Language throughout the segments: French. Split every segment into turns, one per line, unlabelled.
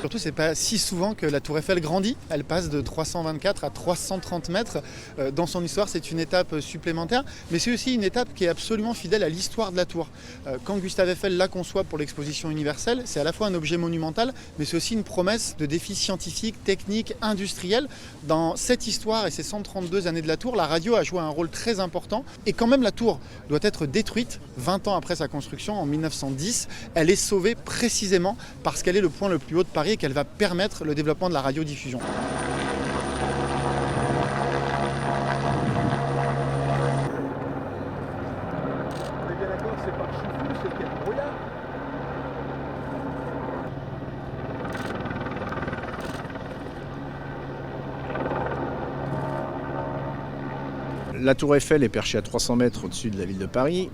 Surtout, c'est pas si souvent que la Tour Eiffel grandit. Elle passe de 324 à 330 mètres. Dans son histoire, c'est une étape supplémentaire, mais c'est aussi une étape qui est absolument fidèle à l'histoire de la tour. Quand Gustave Eiffel la conçoit pour l'exposition universelle, c'est à la fois un objet monumental, mais c'est aussi une promesse de défis scientifiques, techniques, industriels. Dans cette histoire et ces 132 années de la tour, la radio a joué un rôle très important. Et quand même la tour doit être détruite 20 ans après sa construction, en 1910, elle est sauvée précisément parce qu'elle est le point le plus haut de Paris et qu'elle va permettre le développement de la radiodiffusion.
On est bien d'accord, c'est pas Choufou, c'est quel brouillard.
La tour Eiffel est perchée à 300 mètres au-dessus de la ville de Paris.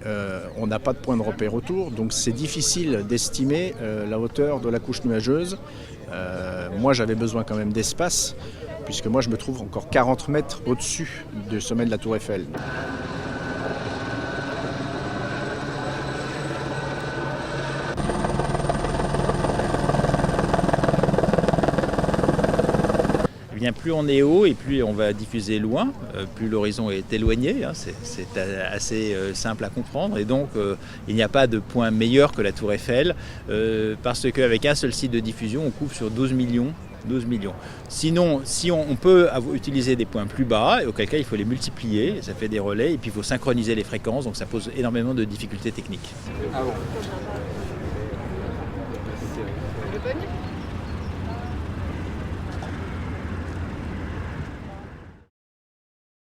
On n'a pas de point de repère autour, donc c'est difficile d'estimer la hauteur de la couche nuageuse. Moi, j'avais besoin quand même d'espace, puisque moi, je me trouve encore 40 mètres au-dessus du sommet de la tour Eiffel.
Plus on est haut et plus on va diffuser loin, plus l'horizon est éloigné, c'est assez simple à comprendre et donc il n'y a pas de point meilleur que la tour Eiffel parce qu'avec un seul site de diffusion on couvre sur 12 millions. Sinon, si on peut utiliser des points plus bas, et auquel cas il faut les multiplier, ça fait des relais et puis il faut synchroniser les fréquences, donc ça pose énormément de difficultés techniques.
Ah bon.